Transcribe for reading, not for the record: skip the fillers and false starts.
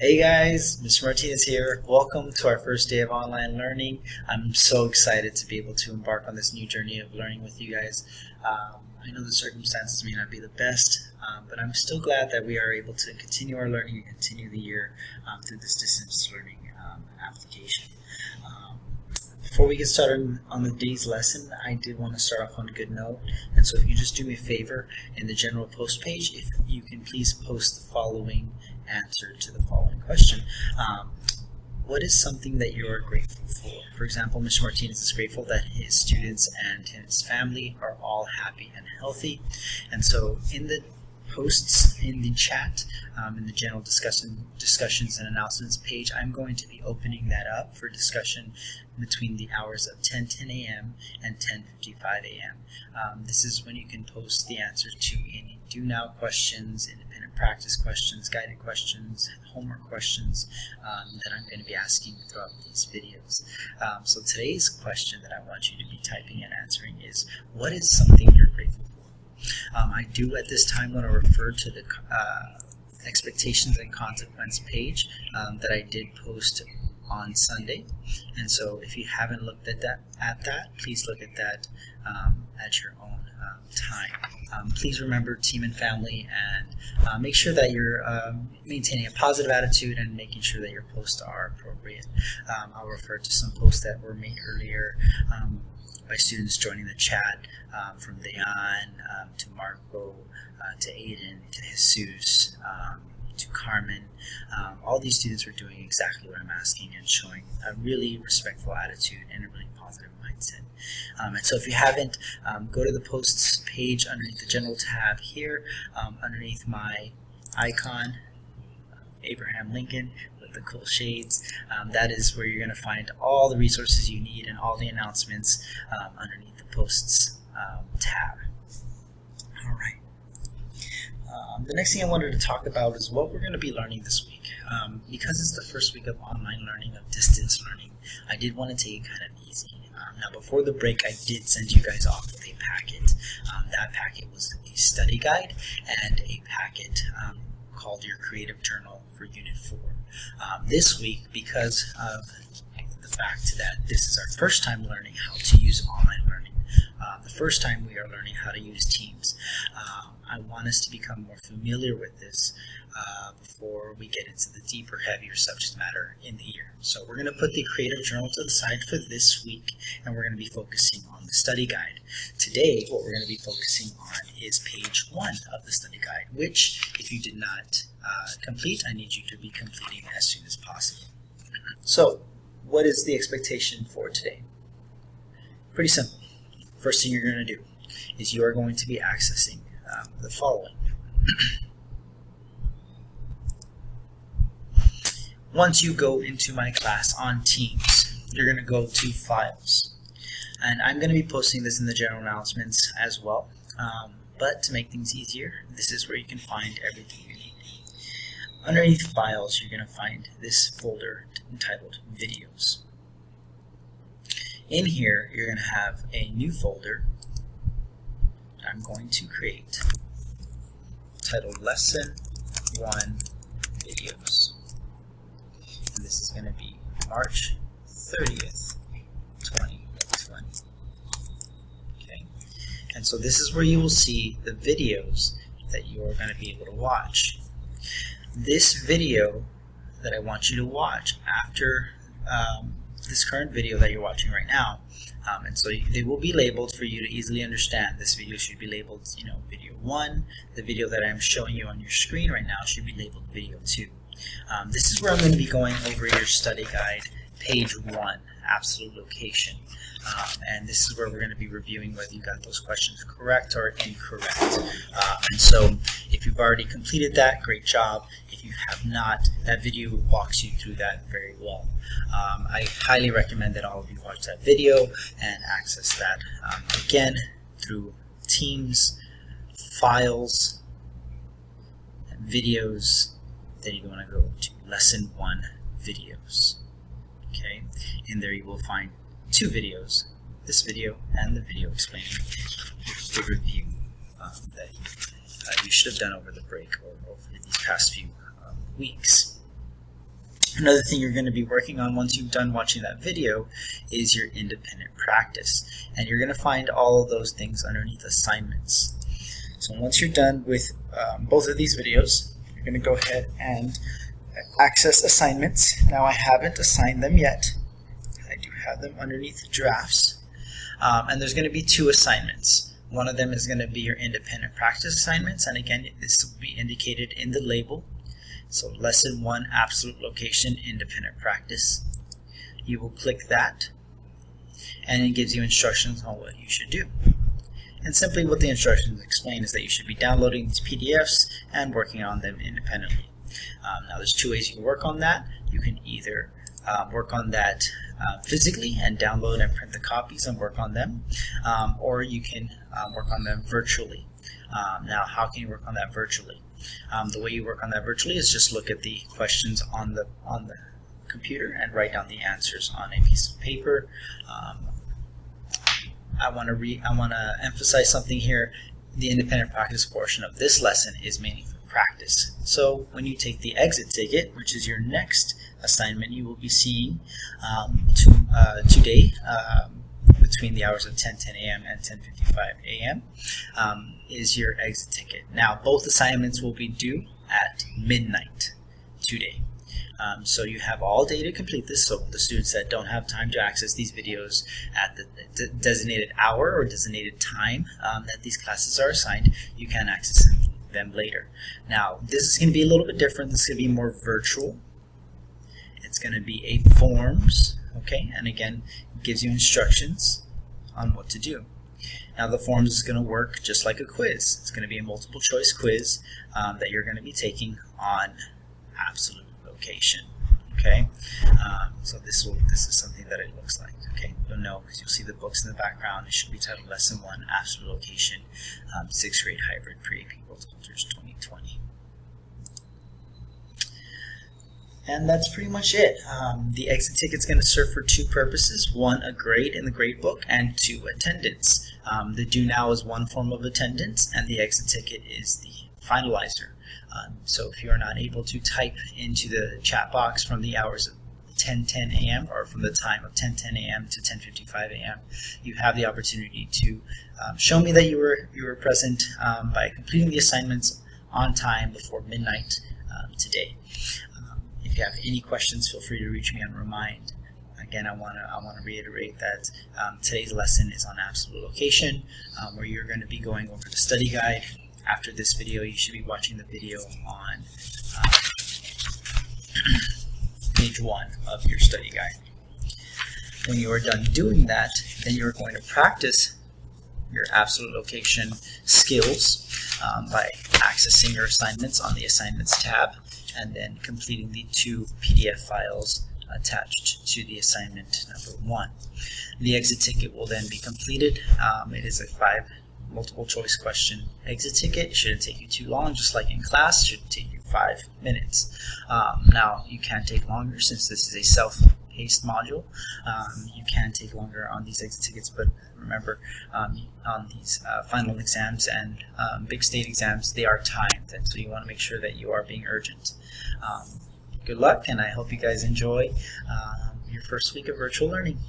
Hey guys, Mr. Martinez here. Welcome to our first day of online learning. I'm so excited to be able to embark on this new journey of learning with you guys. I know the circumstances may not be the best, but I'm still glad that we are able to continue our learning and continue the year through this distance learning application. Before we get started on the day's lesson, I did want to start off on a good note. And so if you just do me a favor, in the general post page, if you can please post the following answer to the following question. What is something that you are grateful for? For example, Mr. Martinez is grateful that his students and his family are all happy and healthy. And so in the posts in the chat, in the general discussions and announcements page, I'm going to be opening that up for discussion between the hours of 10:10 a.m. and 10:55 a.m. This is when you can post the answer to any do now questions, independent practice questions, guided questions, homework questions that I'm going to be asking throughout these videos. So today's question that I want you to be typing and answering is, what is something you're grateful for? I do at this time want to refer to the expectations and consequence page that I did post on Sunday, and so if you haven't looked at that, please look at that at your own time. Please remember team and family, and make sure that you're maintaining a positive attitude and making sure that your posts are appropriate. I'll refer to some posts that were made earlier by students joining the chat, from Leon to Marco to Aiden to Jesus to Carmen. All these students were doing exactly what I'm asking and showing a really respectful attitude and a really positive mindset. And so if you haven't, go to the posts page underneath the general tab here, underneath my icon, Abraham Lincoln with the cool shades. That is where you're going to find all the resources you need and all the announcements underneath the posts tab. All right. The next thing I wanted to talk about is what we're going to be learning this week. Because it's the first week of online learning, of distance learning, I did want to take it kind of easy. Now, before the break, I did send you guys off with a packet. That packet was a study guide and a packet called your Creative Journal for Unit 4. This week, because of the fact that this is our first time learning how to use online learning, the first time we are learning how to use Teams, I want us to become more familiar with this before we get into the deeper, heavier subject matter in the year. So we're going to put the Creative Journal to the side for this week, and we're going to be focusing on the study guide. Today, what we're going to be focusing on is page 1 of the study guide, which, if you did not complete, I need you to be completing as soon as possible. So, what is the expectation for today? Pretty simple. First thing you're going to do is you are going to be accessing the following. Once you go into my class on Teams, you're going to go to Files. And I'm going to be posting this in the general announcements as well. But to make things easier, this is where you can find everything you need. Underneath Files, you're going to find this folder entitled Videos. In here, you're going to have a new folder that I'm going to create titled Lesson 1 Videos. And this is going to be March 30th, 2020. Okay. And so this is where you will see the videos that you are going to be able to watch. This video that I want you to watch after this current video that you're watching right now, and so they will be labeled for you to easily understand. This video should be labeled, video 1. The video that I'm showing you on your screen right now should be labeled video 2. This is where I'm going to be going over your study guide, page 1, absolute location. And this is where we're going to be reviewing whether you got those questions correct or incorrect. And so if you've already completed that, great job. If you have not, that video walks you through that very well. I highly recommend that all of you watch that video and access that again through Teams, Files, and Videos. Then you want to go to Lesson 1 Videos. Okay, and there you will find 2 videos, this video and the video explaining the review that you should have done over the break or over these past few weeks. Another thing you're going to be working on once you've done watching that video is your independent practice. And you're going to find all of those things underneath assignments. So once you're done with both of these videos, you're going to go ahead and access assignments. Now I haven't assigned them yet. I do have them underneath drafts. And there's going to be 2 assignments. One of them is going to be your independent practice assignments. And again, this will be indicated in the label. So lesson 1, absolute location, independent practice. You will click that, and it gives you instructions on what you should do. And simply what the instructions explain is that you should be downloading these PDFs and working on them independently. Now there's 2 ways you can work on that. You can either work on that physically and download and print the copies and work on them, or you can work on them virtually. Now how can you work on that virtually? The way you work on that virtually is just look at the questions on the computer and write down the answers on a piece of paper. I want to emphasize something here. The independent practice portion of this lesson is mainly for practice. So when you take the exit ticket, which is your next assignment you will be seeing today, between the hours of 10:10 a.m. and 10:55 a.m. Is your exit ticket. Now both assignments will be due at midnight today. So you have all day to complete this. So the students that don't have time to access these videos at the designated hour or designated time that these classes are assigned, you can access them later. Now this is going to be a little bit different. This is going to be more virtual. It's going to be a forms, okay? And again, it gives you instructions on what to do. Now the forms is going to work just like a quiz. It's going to be a multiple choice quiz that you're going to be taking on absolute location. Okay, so this is something that it looks like. Okay, you'll know because you'll see the books in the background. It should be titled Lesson 1, Absolute Location, 6th Grade Hybrid Pre-AP World Cultures 2020. And that's pretty much it. The exit ticket is going to serve for 2 purposes. 1, a grade in the grade book, and 2, attendance. The do now is one form of attendance, and the exit ticket is the finalizer. So if you are not able to type into the chat box from the hours of 10:10 a.m. or from the time of 10:10 a.m. to 10:55 a.m., you have the opportunity to show me that you were present by completing the assignments on time before midnight today. If you have any questions, feel free to reach me on Remind. Again, I want to reiterate that today's lesson is on absolute location, where you're going to be going over the study guide. After this video, you should be watching the video on page 1 of your study guide. When you are done doing that, then you're going to practice your absolute location skills by accessing your assignments on the Assignments tab and then completing the 2 PDF files attached to the assignment number 1. The exit ticket will then be completed. It is a 5 multiple choice question exit ticket. It shouldn't take you too long, just like in class. It should take you 5 minutes. Now you can take longer since this is a self-paced module. You can take longer on these exit tickets, but remember on these final exams and big state exams, they are timed, and so you want to make sure that you are being urgent. Good luck, and I hope you guys enjoy your first week of virtual learning.